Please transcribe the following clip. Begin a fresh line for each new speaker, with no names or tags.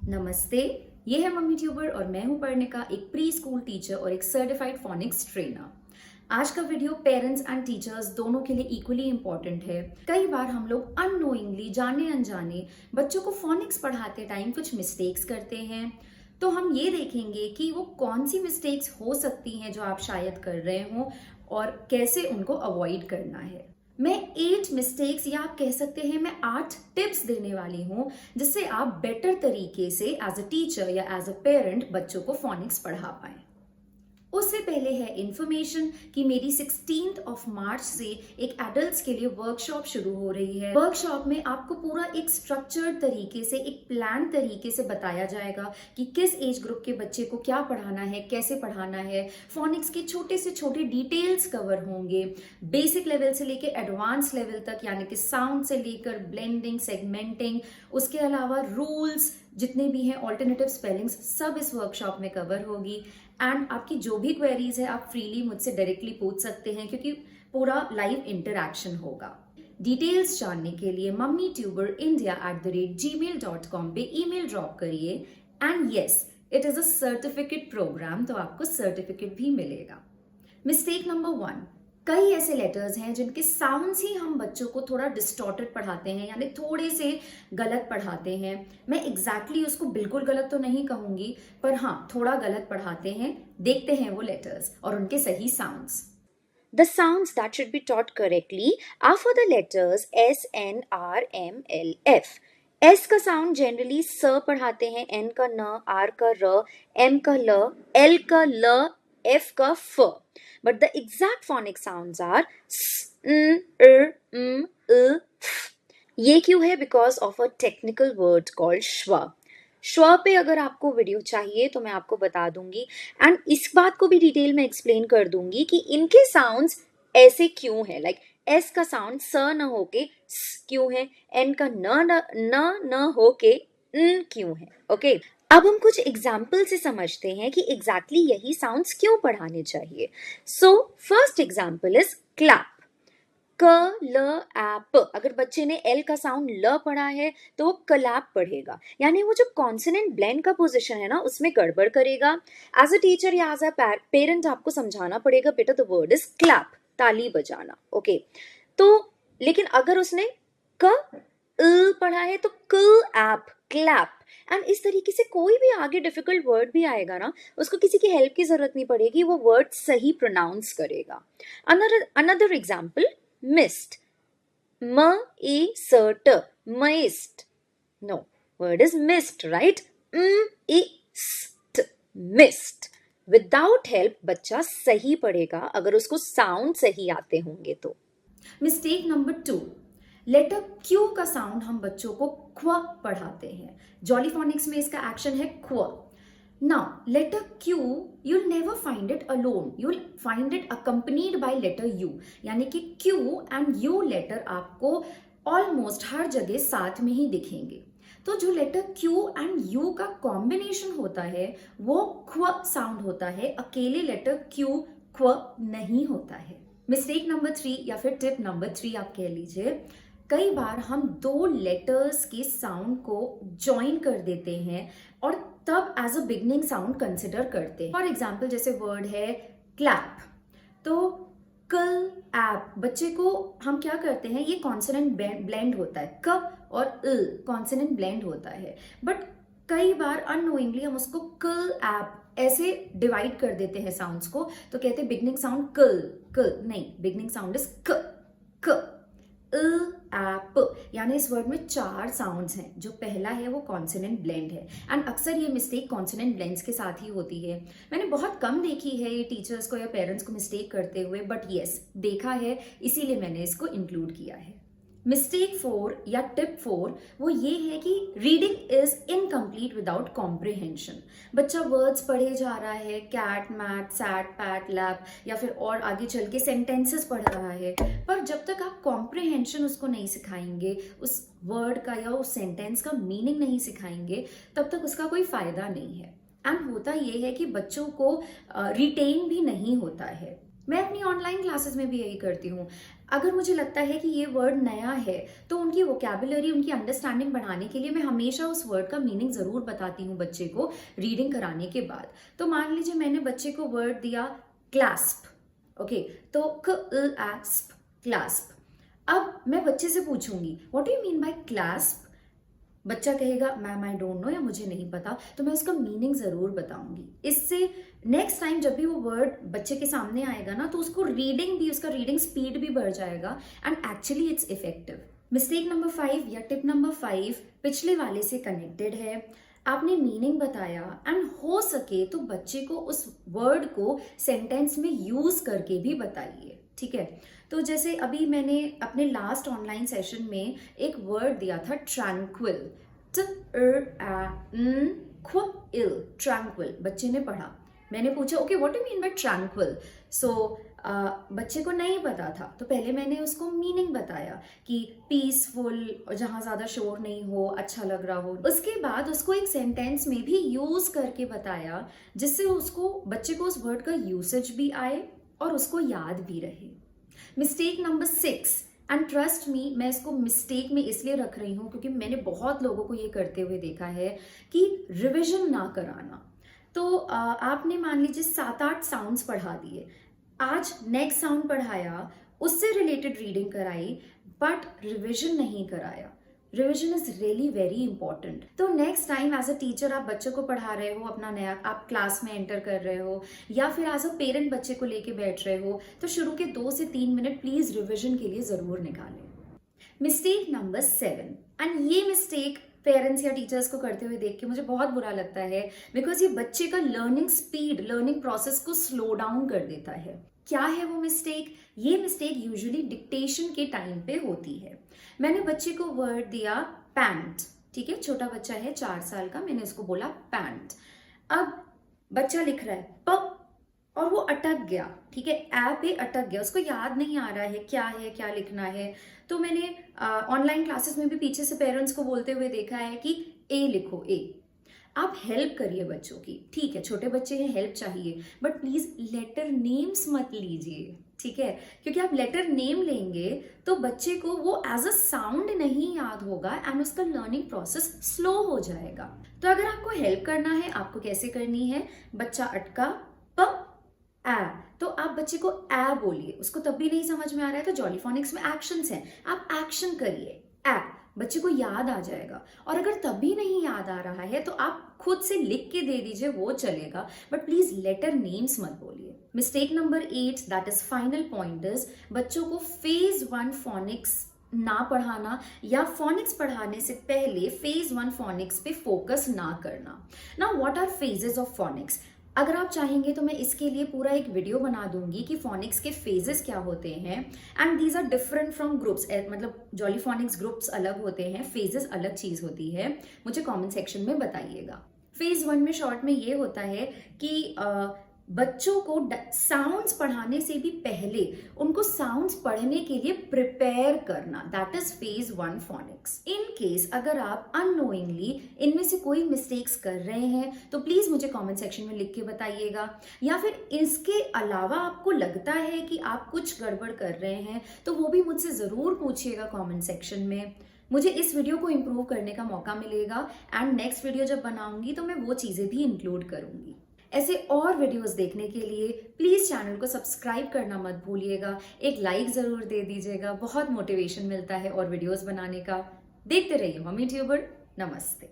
नमस्ते, ये है मम्मी ट्यूबर और मैं हूं पर्णिका, एक प्री स्कूल टीचर और एक सर्टिफाइड फोनिक्स ट्रेनर। आज का वीडियो पेरेंट्स एंड टीचर्स दोनों के लिए इक्वली इंपॉर्टेंट है। कई बार हम लोग अननोइंगली, जाने अनजाने बच्चों को फोनिक्स पढ़ाते टाइम कुछ मिस्टेक्स करते हैं। तो हम ये देखेंगे कि वो कौन सी मिस्टेक्स हो सकती हैं जो आप शायद कर रहे हो और कैसे उनको अवॉइड करना है। मैं 8 मिस्टेक्स या आप कह सकते हैं मैं 8 टिप्स देने वाली हूं जिससे आप बेटर तरीके से एज अ टीचर या एज अ पेरेंट बच्चों को फोनिक्स पढ़ा पाएं। उससे पहले है इंफॉर्मेशन कि मेरी 16th ऑफ मार्च से एक एडल्ट्स के लिए वर्कशॉप शुरू हो रही है। वर्कशॉप में आपको पूरा एक स्ट्रक्चर्ड तरीके से, एक प्लान तरीके से बताया जाएगा कि किस एज ग्रुप के बच्चे को क्या पढ़ाना है, कैसे पढ़ाना है। फोनिक्स के छोटे से छोटे डिटेल्स कवर होंगे, बेसिक लेवल से लेकर एडवांस लेवल तक, यानी कि साउंड से लेकर ब्लेंडिंग, सेगमेंटिंग, उसके अलावा रूल्स जितने भी हैं, ऑल्टरनेटिव स्पेलिंग्स, सब इस वर्कशॉप में कवर होगी। एंड आपकी जो भी क्वेरीज है आप फ्रीली मुझसे डायरेक्टली पूछ सकते हैं क्योंकि पूरा लाइव इंटरैक्शन होगा। डिटेल्स जानने के लिए mummytuber.india@gmail.com पे ईमेल ड्रॉप करिए। And yes, it is a certificate program, तो आपको सर्टिफिकेट भी मिलेगा। मिस्टेक नंबर 1, कई ऐसे लेटर्स हैं जिनके साउंड्स ही हम बच्चों को थोड़ा डिस्टॉर्टेड पढ़ाते हैं, यानी थोड़े से गलत पढ़ाते हैं। मैं एग्जैक्टली उसको बिल्कुल गलत तो नहीं कहूंगी, पर हाँ थोड़ा गलत पढ़ाते हैं। देखते हैं वो लेटर्स और उनके सही sounds.
The sounds that should be taught correctly are for the letters S, N, R, M, L, F. S का साउंड जनरली स पढ़ाते हैं, N का न, R का र, M का ल, L का ल, F का फ. But the exact phonic sounds are S, N, R, M, L, F. ये क्यों है? Because of a technical word called श्व. श्व पे अगर आपको वीडियो चाहिए तो मैं आपको बता दूंगी एंड इस बात को भी डिटेल में एक्सप्लेन कर दूंगी कि इनके साउंड्स ऐसे क्यों है। लाइक एस का साउंड स न होके स क्यों है, एन का न होके न क्यों है। ओके, अब हम कुछ एग्जाम्पल से समझते हैं कि एग्जैक्टली यही साउंड्स क्यों पढ़ाने चाहिए। So first example is clap. क ल ऐप। अगर बच्चे ने एल का साउंड ल पढ़ा है तो वो क्लैप पढ़ेगा, यानी वो जो कॉन्सोनेंट ब्लेंड का पोजीशन है ना उसमें गड़बड़ करेगा। एज अ टीचर या एज अ पेरेंट आपको समझाना पड़ेगा, बेटा द वर्ड इज क्लैप, ताली बजाना। ओके, तो लेकिन अगर उसने क ल पढ़ा है तो क ऐप, क्लैप। एंड इस तरीके से कोई भी आगे डिफिकल्ट वर्ड भी आएगा ना, उसको किसी की हेल्प की जरूरत नहीं पड़ेगी, वो वर्ड सही प्रोनाउंस करेगा। Another example, mist. M-E-S-T. Mist. No, word is mist, right? M-E-S-T. Mist. Without help बच्चा सही पढ़ेगा अगर उसको साउंड सही आते होंगे तो।
मिस्टेक नंबर 2, लेटर क्यू का साउंड हम बच्चों को ख्व पढ़ाते हैं। जॉली फोनिक्स में इसका एक्शन है ख्व। Now, letter Q, you'll never find it alone. You'll find it accompanied by letter U. यानी कि Q and U letter आपको almost हर जगह साथ में ही दिखेंगे। तो जो लेटर Q and U का कॉम्बिनेशन होता है वो ख्व साउंड होता है, अकेले लेटर Q ख्व नहीं होता है। मिस्टेक नंबर 3 या फिर टिप नंबर 3 आप कह लीजिए, कई बार हम 2 लेटर्स के साउंड को ज्वाइन कर देते हैं और तब as a beginning sound consider करते हैं। फॉर एग्जाम्पल जैसे वर्ड है क्लैप, तो कल ऐप, बच्चे को हम क्या करते हैं, ये कॉन्सोनेंट ब्लेंड होता है, क और इल कॉन्सोनेंट ब्लेंड होता है, बट कई बार अननोइंगली हम उसको कल ऐप ऐसे डिवाइड कर देते हैं साउंड्स को, तो कहते हैं बिगनिंग साउंड कल कल, नहीं, बिगनिंग साउंड इज क क ऐप। यानी इस वर्ड में 4 साउंड्स हैं। जो पहला है वो कॉन्सोनेंट ब्लेंड है एंड अक्सर ये मिस्टेक कॉन्सोनेंट ब्लेंड्स के साथ ही होती है। मैंने बहुत कम देखी है ये टीचर्स को या पेरेंट्स को मिस्टेक करते हुए, बट यस देखा है, इसीलिए मैंने इसको इंक्लूड किया है। मिस्टेक 4 या टिप 4 वो ये है कि reading is incomplete without comprehension. बच्चा वर्ड्स पढ़े जा रहा है, cat, mat, sat, pat, lap, या फिर और आगे चल के सेंटेंसेस पढ़ रहा है, पर जब तक आप कॉम्प्रिहेंशन उसको नहीं सिखाएंगे, उस वर्ड का या उस सेंटेंस का मीनिंग नहीं सिखाएंगे, तब तक उसका कोई फायदा नहीं है। एंड होता ये है कि बच्चों को रिटेन भी नहीं होता है। मैं अपनी ऑनलाइन क्लासेस में भी यही करती हूँ। अगर मुझे लगता है कि ये वर्ड नया है तो उनकी वोकैबुलरी, उनकी अंडरस्टैंडिंग बढ़ाने के लिए मैं हमेशा उस वर्ड का मीनिंग ज़रूर बताती हूँ बच्चे को रीडिंग कराने के बाद। तो मान लीजिए मैंने बच्चे को वर्ड दिया क्लैस्प, ओके, तो क्लैस्प, क्लैस्प। अब मैं बच्चे से पूछूंगी what do you mean by clasp. बच्चा कहेगा मैम आई डोंट नो, या मुझे नहीं पता, तो मैं उसका मीनिंग ज़रूर बताऊंगी। इससे नेक्स्ट टाइम जब भी वो वर्ड बच्चे के सामने आएगा ना, तो उसको रीडिंग भी, उसका रीडिंग स्पीड भी बढ़ जाएगा and actually it's effective. Mistake number 5 या टिप नंबर 5 पिछले वाले से कनेक्टेड है। आपने मीनिंग बताया एंड हो सके तो बच्चे को उस वर्ड को सेंटेंस में यूज करके भी बताइए, ठीक है। तो जैसे अभी मैंने अपने लास्ट ऑनलाइन सेशन में एक वर्ड दिया था ट्रैंक्विल, ट्रैंक्विल। बच्चे ने पढ़ा, मैंने पूछा okay what do mean by tranquil. So बच्चे को नहीं पता था, तो पहले मैंने उसको मीनिंग बताया कि पीसफुल, जहाँ ज़्यादा शोर नहीं हो, अच्छा लग रहा हो। उसके बाद उसको एक सेंटेंस में भी यूज़ करके बताया, जिससे उसको, बच्चे को उस वर्ड का यूसेज भी आए और उसको याद भी रहे। Mistake number 6, and trust me, मैं इसको मिस्टेक में इसलिए रख रही हूँ क्योंकि मैंने बहुत लोगों को ये करते हुए देखा है कि रिविजन ना कराना। तो आपने मान लीजिए 7-8 साउंड्स पढ़ा दिए, आज नेक्स्ट साउंड पढ़ाया, उससे रिलेटेड रीडिंग कराई, बट रिविजन नहीं कराया। Revision is really very important. तो next time as a teacher आप बच्चों को पढ़ा रहे हो, अपना नया आप क्लास में एंटर कर रहे हो, या फिर एज अ पेरेंट बच्चे को लेके बैठ रहे हो, तो शुरू के 2 से 3 मिनट प्लीज रिविजन के लिए जरूर निकालें। मिस्टेक नंबर 7, एंड ये मिस्टेक पेरेंट्स या टीचर्स को करते हुए देख के मुझे बहुत बुरा लगता है, बिकॉज ये बच्चे का लर्निंग स्पीड, लर्निंग प्रोसेस को स्लो डाउन कर देता है। क्या है वो मिस्टेक? ये मिस्टेक यूजुअली डिक्टेशन के टाइम पे होती है। मैंने बच्चे को वर्ड दिया पैंट, ठीक है, छोटा बच्चा है 4 साल का, मैंने उसको बोला पैंट। अब बच्चा लिख रहा है प, और वो अटक गया, ठीक है, ऐ पे अटक गया, उसको याद नहीं आ रहा है क्या लिखना है। तो मैंने ऑनलाइन क्लासेस में भी पीछे से पेरेंट्स को बोलते हुए देखा है कि ए लिखो, ए। आप हेल्प करिए बच्चों की, ठीक है, छोटे बच्चे हैं, हेल्प चाहिए, बट प्लीज लेटर नेम्स मत लीजिए, ठीक है, क्योंकि आप लेटर नेम लेंगे तो बच्चे को वो एज अ साउंड नहीं याद होगा एंड उसका लर्निंग प्रोसेस स्लो हो जाएगा। तो अगर आपको हेल्प करना है, आपको कैसे करनी है, बच्चा अटका प ए, तो आप बच्चे को ए बोलिए। उसको तब भी नहीं समझ में आ रहा है तो जॉलीफोनिक्स में एक्शंस हैं, आप एक्शन करिए ए, बच्चे को याद आ जाएगा। और अगर तब भी नहीं याद आ रहा है तो आप खुद से लिख के दे दीजिए, वो चलेगा, बट प्लीज लेटर नेम्स मत बोलिए। Mistake number 8, that is final point, is बच्चों को फेज 1 फोनिक्स ना पढ़ाना या फोनिक्स पढ़ाने से पहले फेज 1 फोनिक्स पे फोकस ना करना। Now what are phases of phonics? अगर आप चाहेंगे तो मैं इसके लिए पूरा एक वीडियो बना दूंगी कि फोनिक्स के फेजेस क्या होते हैं, and these are different from groups, मतलब जॉलीफोनिक्स ग्रुप्स अलग होते हैं, फेजेस अलग चीज होती है। मुझे कमेंट सेक्शन में बताइएगा। फेज 1 में शॉर्ट में ये होता है कि बच्चों को साउंड्स पढ़ाने से भी पहले उनको साउंड्स पढ़ने के लिए प्रिपेयर करना, that is phase 1 phoenix. In case अगर आप अननोइंगली इनमें से कोई मिस्टेक्स कर रहे हैं तो प्लीज मुझे कमेंट सेक्शन में लिख के बताइएगा, या फिर इसके अलावा आपको लगता है कि आप कुछ गड़बड़ कर रहे हैं तो वो भी मुझसे जरूर पूछिएगा कमेंट सेक्शन में। मुझे इस वीडियो को इम्प्रूव करने का मौका मिलेगा एंड नेक्स्ट वीडियो जब बनाऊंगी तो मैं वो चीजें भी इंक्लूड करूंगी। ऐसे और वीडियोस देखने के लिए प्लीज चैनल को सब्सक्राइब करना मत भूलिएगा, एक लाइक जरूर दे दीजिएगा, बहुत मोटिवेशन मिलता है और वीडियोस बनाने का। देखते रहिए मम्मी ट्यूबर। नमस्ते।